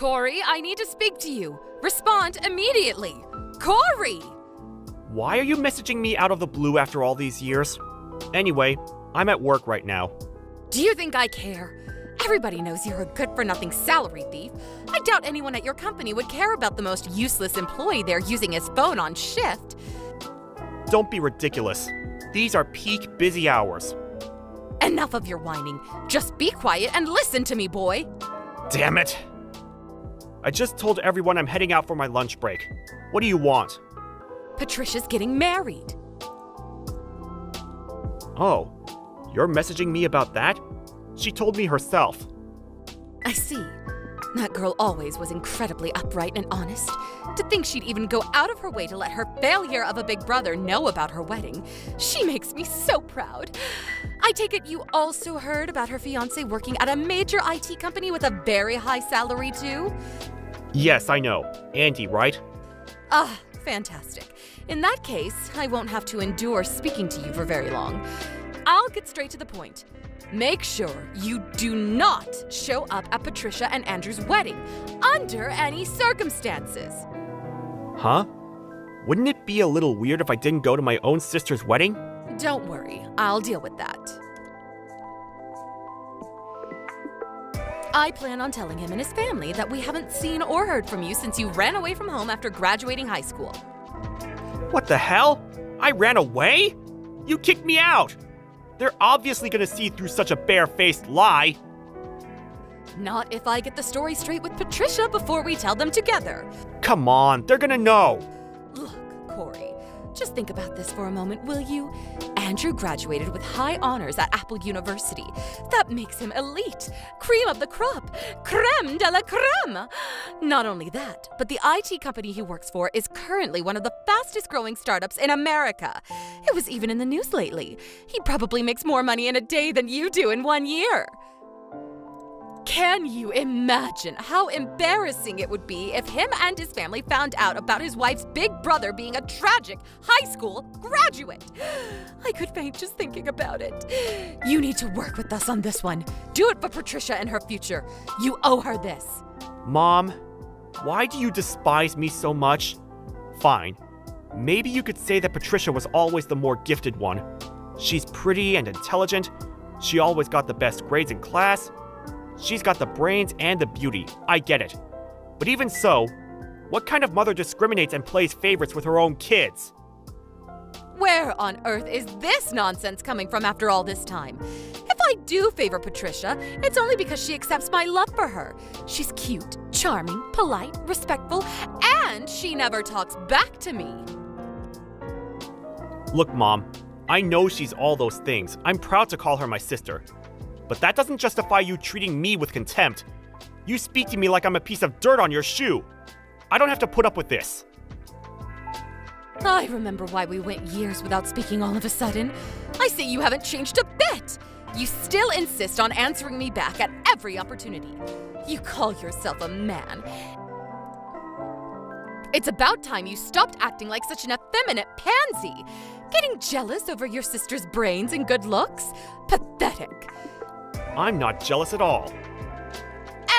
Corey, I need to speak to you. Respond immediately. Corey! Why are you messaging me out of the blue after all these years? Anyway, I'm at work right now. Do you think I care? Everybody knows you're a good-for-nothing salary thief. I doubt anyone at your company would care about the most useless employee there using his phone on shift. Don't be ridiculous. These are peak busy hours. Enough of your whining. Just be quiet and listen to me, boy. Damn it. I just told everyone I'm heading out for my lunch break. What do you want? Patricia's getting married. Oh, you're messaging me about that? She told me herself. I see. That girl always was incredibly upright and honest. To think she'd even go out of her way to let her failure of a big brother know about her wedding. She makes me so proud. I take it you also heard about her fiancé working at a major IT company with a very high salary too? Yes, I know. Andy, right? Ah, fantastic. In that case, I won't have to endure speaking to you for very long. I'll get straight to the point. Make sure you do not show up at Patricia and Andrew's wedding under any circumstances. Huh? Wouldn't it be a little weird if I didn't go to my own sister's wedding? Don't worry, I'll deal with that. I plan on telling him and his family that we haven't seen or heard from you since you ran away from home after graduating high school. What the hell? I ran away? You kicked me out! They're obviously gonna see through such a bare-faced lie. Not if I get the story straight with Patricia before we tell them together. Come on, they're gonna know. Look, Corey, just think about this for a moment, will you? Andrew graduated with high honors at Apple University. That makes him elite, cream of the crop, creme de la creme. Not only that, but the IT company he works for is currently one of the fastest growing startups in America. It was even in the news lately. He probably makes more money in a day than you do in 1 year. Can you imagine how embarrassing it would be if him and his family found out about his wife's big brother being a tragic high school graduate? I could faint just thinking about it. You need to work with us on this one. Do it for Patricia and her future. You owe her this. Mom, why do you despise me so much? Fine. Maybe you could say that Patricia was always the more gifted one. She's pretty and intelligent. She always got the best grades in class. She's got the brains and the beauty. I get it. But even so, what kind of mother discriminates and plays favorites with her own kids? Where on earth is this nonsense coming from after all this time? If I do favor Patricia, it's only because she accepts my love for her. She's cute, charming, polite, respectful, and she never talks back to me. Look, Mom, I know she's all those things. I'm proud to call her my sister. But that doesn't justify you treating me with contempt. You speak to me like I'm a piece of dirt on your shoe. I don't have to put up with this. I remember why we went years without speaking all of a sudden. I see you haven't changed a bit. You still insist on answering me back at every opportunity. You call yourself a man. It's about time you stopped acting like such an effeminate pansy. Getting jealous over your sister's brains and good looks? Pathetic. I'm not jealous at all.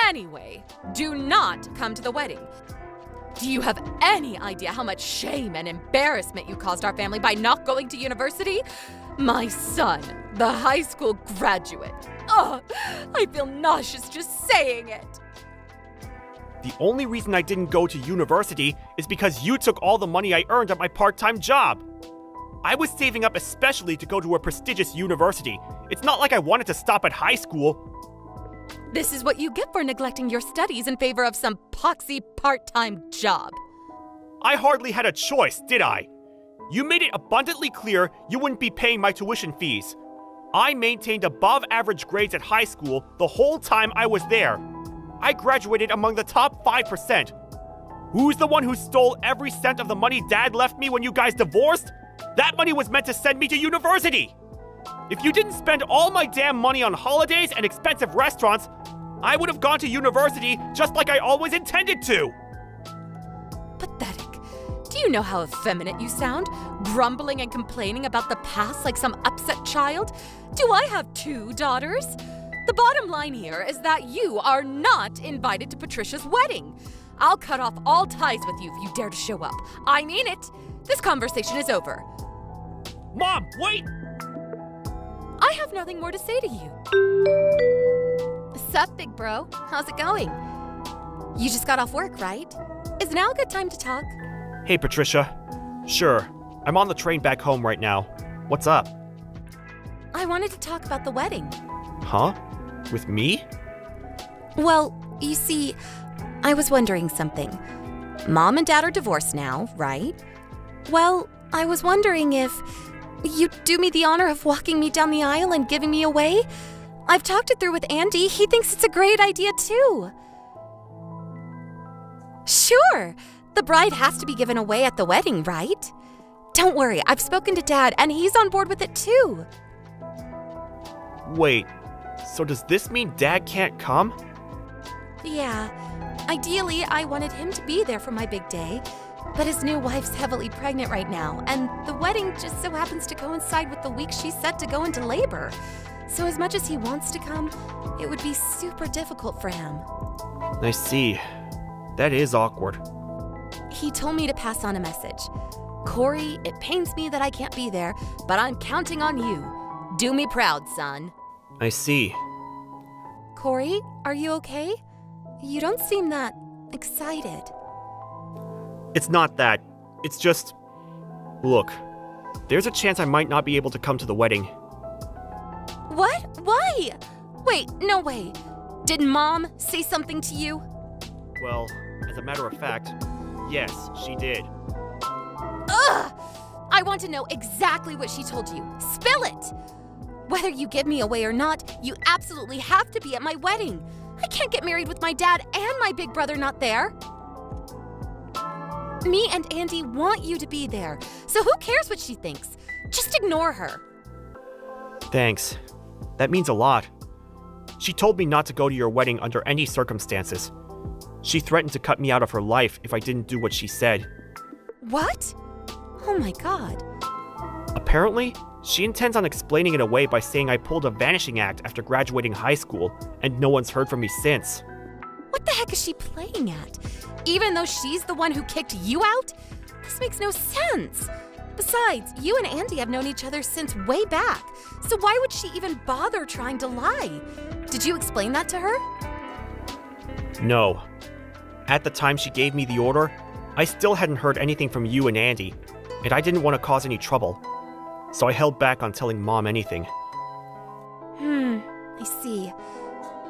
Anyway, do not come to the wedding. Do you have any idea how much shame and embarrassment you caused our family by not going to university? My son, the high school graduate. Oh, I feel nauseous just saying it. The only reason I didn't go to university is because you took all the money I earned at my part-time job. I was saving up especially to go to a prestigious university. It's not like I wanted to stop at high school. This is what you get for neglecting your studies in favor of some poxy part-time job. I hardly had a choice, did I? You made it abundantly clear you wouldn't be paying my tuition fees. I maintained above-average grades at high school the whole time I was there. I graduated among the top 5%. Who's the one who stole every cent of the money Dad left me when you guys divorced? That money was meant to send me to university. If you didn't spend all my damn money on holidays and expensive restaurants, I would have gone to university just like I always intended to. Pathetic. Do you know how effeminate you sound? Grumbling and complaining about the past like some upset child? Do I have 2 daughters? The bottom line here is that you are not invited to Patricia's wedding. I'll cut off all ties with you if you dare to show up. I mean it. This conversation is over. Mom, wait! I have nothing more to say to you. Sup, big bro? How's it going? You just got off work, right? Is now a good time to talk? Hey, Patricia. Sure, I'm on the train back home right now. What's up? I wanted to talk about the wedding. Huh? With me? Well, you see, I was wondering something. Mom and Dad are divorced now, right? Well, I was wondering if you'd do me the honor of walking me down the aisle and giving me away? I've talked it through with Andy. He thinks it's a great idea, too. Sure. The bride has to be given away at the wedding, right? Don't worry, I've spoken to Dad, and he's on board with it, too. Wait, so does this mean Dad can't come? Yeah. Ideally, I wanted him to be there for my big day, but his new wife's heavily pregnant right now, and the wedding just so happens to coincide with the week she's set to go into labor. So as much as he wants to come, it would be super difficult for him. I see. That is awkward. He told me to pass on a message. Corey, it pains me that I can't be there, but I'm counting on you. Do me proud, son. I see. Corey, are you okay? You don't seem that excited. It's not that. It's just... Look, there's a chance I might not be able to come to the wedding. What? Why? Wait, no way. Did Mom say something to you? Well, as a matter of fact, yes, she did. Ugh! I want to know exactly what she told you. Spill it! Whether you give me away or not, you absolutely have to be at my wedding. I can't get married with my dad and my big brother not there. Me and Andy want you to be there, so who cares what she thinks? Just ignore her. Thanks. That means a lot. She told me not to go to your wedding under any circumstances. She threatened to cut me out of her life if I didn't do what she said. What? Oh my God. Apparently, she intends on explaining it away by saying I pulled a vanishing act after graduating high school, and no one's heard from me since. What the heck is she playing at? Even though she's the one who kicked you out? This makes no sense. Besides, you and Andy have known each other since way back, so why would she even bother trying to lie? Did you explain that to her? No. At the time she gave me the order, I still hadn't heard anything from you and Andy, and I didn't want to cause any trouble. So I held back on telling Mom anything. I see.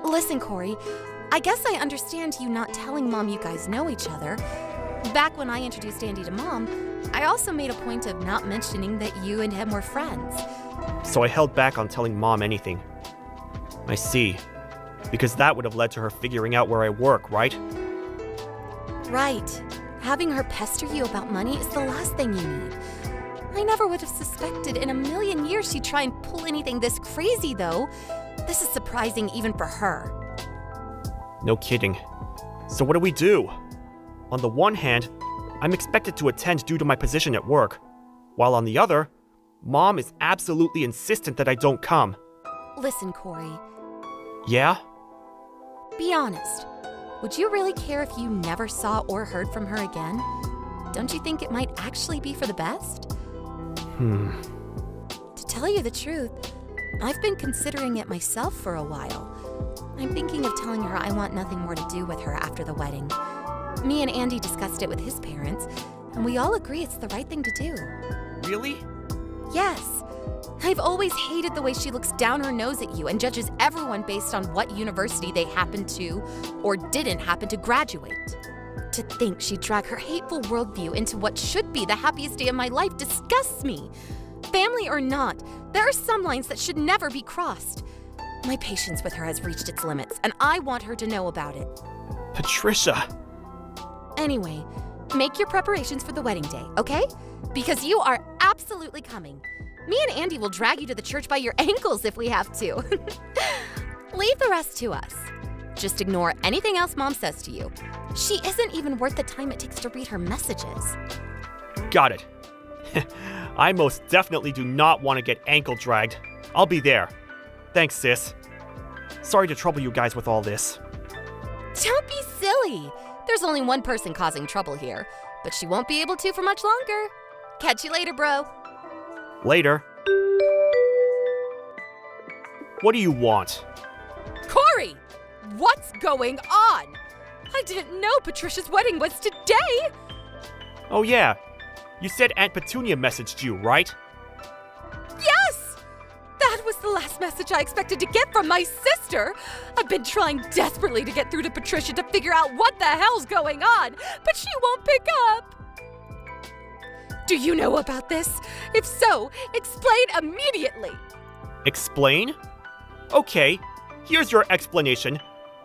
Listen, Corey, I guess I understand you not telling Mom you guys know each other. Back when I introduced Andy to Mom, I also made a point of not mentioning that you and him were friends. So I held back on telling Mom anything. I see. Because that would have led to her figuring out where I work, right? Right. Having her pester you about money is the last thing you need. I never would have suspected in a million years she'd try and pull anything this crazy, though. This is surprising even for her. No kidding. So what do we do? On the one hand, I'm expected to attend due to my position at work, while on the other, Mom is absolutely insistent that I don't come. Listen, Corey. Yeah? Be honest. Would you really care if you never saw or heard from her again? Don't you think it might actually be for the best? To tell you the truth, I've been considering it myself for a while. I'm thinking of telling her I want nothing more to do with her after the wedding. Me and Andy discussed it with his parents, and we all agree it's the right thing to do. Really? Yes. I've always hated the way she looks down her nose at you and judges everyone based on what university they happen to or didn't happen to graduate. To think she'd drag her hateful worldview into what should be the happiest day of my life disgusts me. Family or not, there are some lines that should never be crossed. My patience with her has reached its limits, and I want her to know about it. Patricia! Anyway, make your preparations for the wedding day, okay? Because you are absolutely coming. Me and Andy will drag you to the church by your ankles if we have to. Leave the rest to us. Just ignore anything else Mom says to you. She isn't even worth the time it takes to read her messages. Got it. I most definitely do not want to get ankle dragged. I'll be there. Thanks, sis. Sorry to trouble you guys with all this. Don't be silly. There's only one person causing trouble here, but she won't be able to for much longer. Catch you later, bro. Later. What do you want? Corey! What's going on? I didn't know Patricia's wedding was today! Oh yeah, you said Aunt Petunia messaged you, right? Yes! That was the last message I expected to get from my sister. I've been trying desperately to get through to Patricia to figure out what the hell's going on, but she won't pick up. Do you know about this? If so, explain immediately. Explain? Okay, here's your explanation.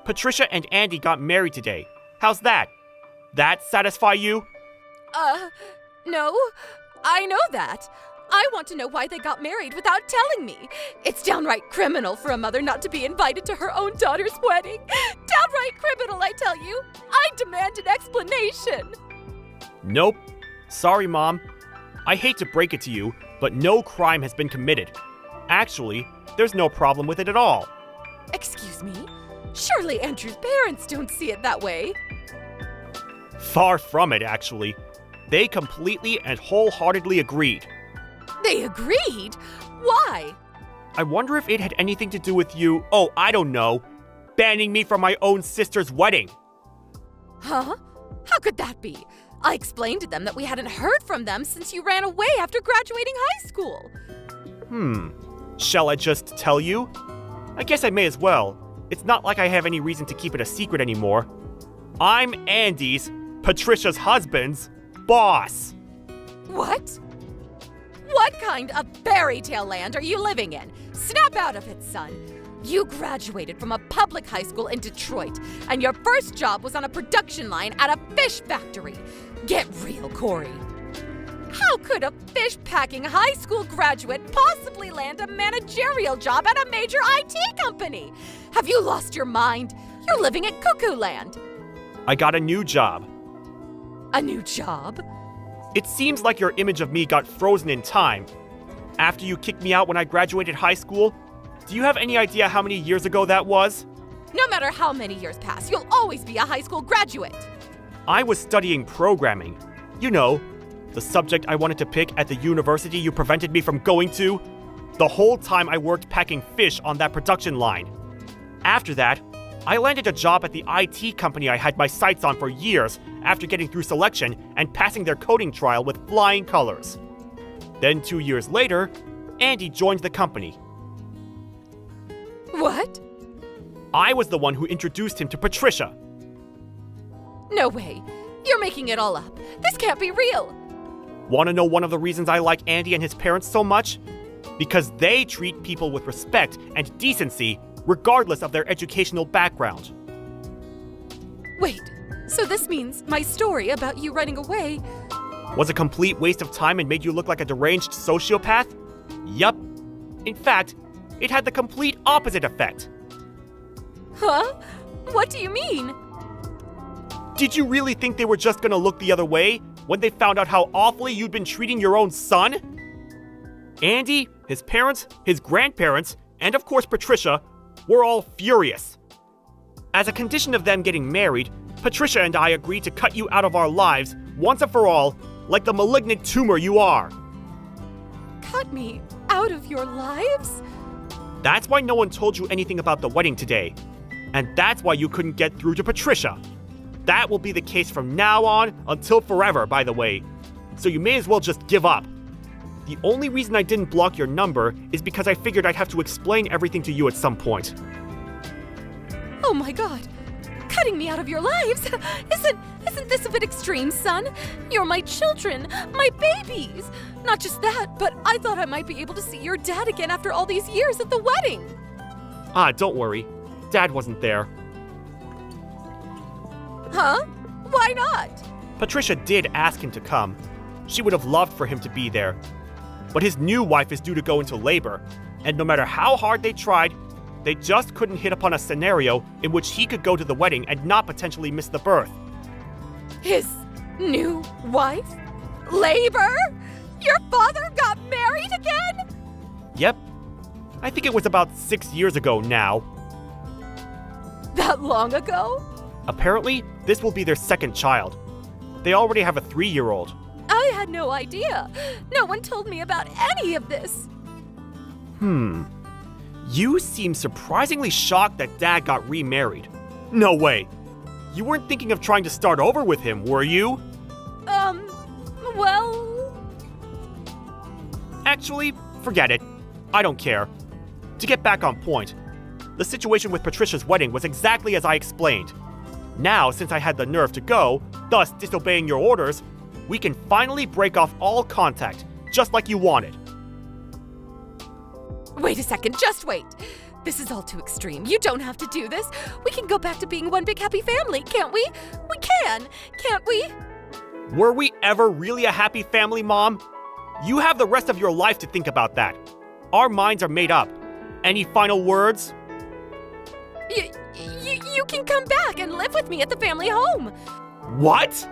Patricia and Andy got married today. How's that? That satisfy you? No. I know that. I want to know why they got married without telling me. It's downright criminal for a mother not to be invited to her own daughter's wedding. Downright criminal, I tell you. I demand an explanation. Nope. Sorry, Mom. I hate to break it to you, but no crime has been committed. Actually, there's no problem with it at all. Excuse me? Surely Andrew's parents don't see it that way. Far from it, actually. They completely and wholeheartedly agreed. They agreed? Why? I wonder if it had anything to do with you, oh, I don't know, banning me from my own sister's wedding. Huh? How could that be? I explained to them that we hadn't heard from them since you ran away after graduating high school. Shall I just tell you? I guess I may as well. It's not like I have any reason to keep it a secret anymore. I'm Andy's, Patricia's husband's, boss. What? What kind of fairy tale land are you living in? Snap out of it, son. You graduated from a public high school in Detroit, and your first job was on a production line at a fish factory. Get real, Corey. How could a fish-packing high school graduate possibly land a managerial job at a major IT company? Have you lost your mind? You're living at cuckoo land. I got a new job. A new job? It seems like your image of me got frozen in time. After you kicked me out when I graduated high school, do you have any idea how many years ago that was? No matter how many years pass, you'll always be a high school graduate. I was studying programming. You know, the subject I wanted to pick at the university you prevented me from going to. The whole time I worked packing fish on that production line. After that, I landed a job at the IT company I had my sights on for years after getting through selection and passing their coding trial with flying colors. Then 2 years later, Andy joined the company. What? I was the one who introduced him to Patricia. No way. You're making it all up. This can't be real. Want to know one of the reasons I like Andy and his parents so much? Because they treat people with respect and decency regardless of their educational background. Wait, so this means my story about you running away was a complete waste of time and made you look like a deranged sociopath? Yup. In fact, it had the complete opposite effect. Huh? What do you mean? Did you really think they were just gonna look the other way when they found out how awfully you'd been treating your own son? Andy, his parents, his grandparents, and of course Patricia were all furious. As a condition of them getting married, Patricia and I agreed to cut you out of our lives once and for all, like the malignant tumor you are. Cut me out of your lives? That's why no one told you anything about the wedding today. And that's why you couldn't get through to Patricia. That will be the case from now on until forever, by the way. So you may as well just give up. The only reason I didn't block your number is because I figured I'd have to explain everything to you at some point. Oh my god. Cutting me out of your lives? Isn't this a bit extreme, son? You're my children, my babies. Not just that, but I thought I might be able to see your dad again after all these years at the wedding. Don't worry. Dad wasn't there. Huh? Why not? Patricia did ask him to come. She would have loved for him to be there. But his new wife is due to go into labor, and no matter how hard they tried, they just couldn't hit upon a scenario in which he could go to the wedding and not potentially miss the birth. His new wife? Labor? Your father got married again? Yep. I think it was about 6 years ago now. That long ago? Apparently, this will be their second child. They already have a 3-year-old. I had no idea. No one told me about any of this. You seem surprisingly shocked that Dad got remarried. No way. You weren't thinking of trying to start over with him, were you? Well... Actually, forget it. I don't care. To get back on point, the situation with Patricia's wedding was exactly as I explained. Now, since I had the nerve to go, thus disobeying your orders, we can finally break off all contact, just like you wanted. Wait a second, just wait. This is all too extreme. You don't have to do this. We can go back to being one big happy family, can't we? We can, can't we? Were we ever really a happy family, Mom? You have the rest of your life to think about that. Our minds are made up. Any final words? You can come back and live with me at the family home. What?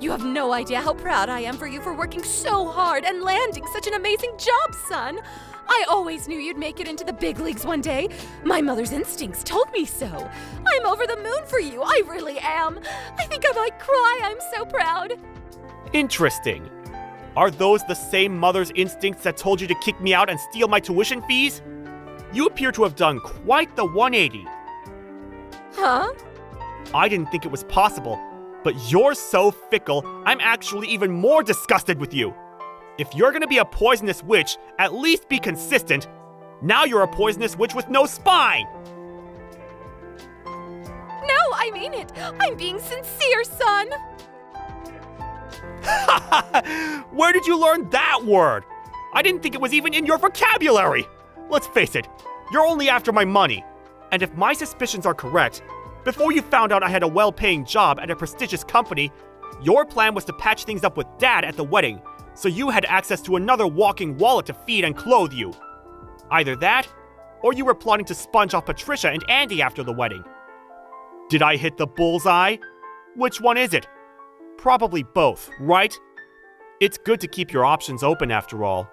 You have no idea how proud I am for you for working so hard and landing such an amazing job, son. I always knew you'd make it into the big leagues one day. My mother's instincts told me so. I'm over the moon for you. I really am. I think I might cry. I'm so proud. Interesting. Are those the same mother's instincts that told you to kick me out and steal my tuition fees? You appear to have done quite the 180. Huh? I didn't think it was possible, but you're so fickle, I'm actually even more disgusted with you. If you're gonna be a poisonous witch, at least be consistent. Now you're a poisonous witch with no spine! No, I mean it. I'm being sincere, son. Where did you learn that word? I didn't think it was even in your vocabulary. Let's face it, you're only after my money. And if my suspicions are correct, before you found out I had a well-paying job at a prestigious company, your plan was to patch things up with Dad at the wedding, so you had access to another walking wallet to feed and clothe you. Either that, or you were plotting to sponge off Patricia and Andy after the wedding. Did I hit the bullseye? Which one is it? Probably both, right? It's good to keep your options open after all.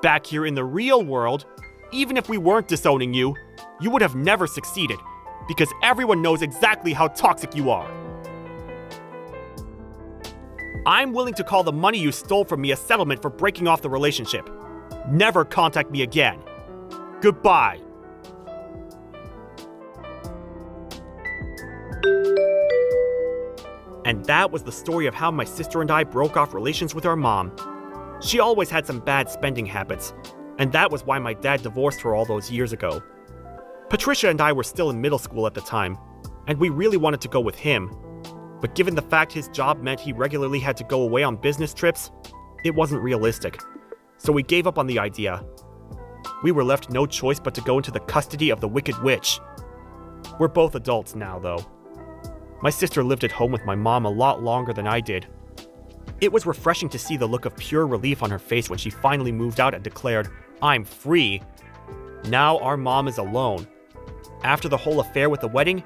Back here in the real world, even if we weren't disowning you, you would have never succeeded, because everyone knows exactly how toxic you are. I'm willing to call the money you stole from me a settlement for breaking off the relationship. Never contact me again. Goodbye. And that was the story of how my sister and I broke off relations with our mom. She always had some bad spending habits, and that was why my dad divorced her all those years ago. Patricia and I were still in middle school at the time, and we really wanted to go with him. But given the fact his job meant he regularly had to go away on business trips, it wasn't realistic. So we gave up on the idea. We were left no choice but to go into the custody of the Wicked Witch. We're both adults now, though. My sister lived at home with my mom a lot longer than I did. It was refreshing to see the look of pure relief on her face when she finally moved out and declared, "I'm free." Now our mom is alone. After the whole affair with the wedding,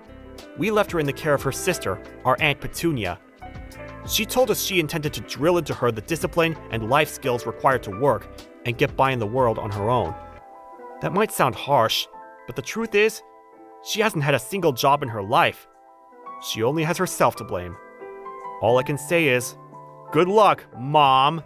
we left her in the care of her sister, our Aunt Petunia. She told us she intended to drill into her the discipline and life skills required to work and get by in the world on her own. That might sound harsh, but the truth is, she hasn't had a single job in her life. She only has herself to blame. All I can say is, good luck, Mom!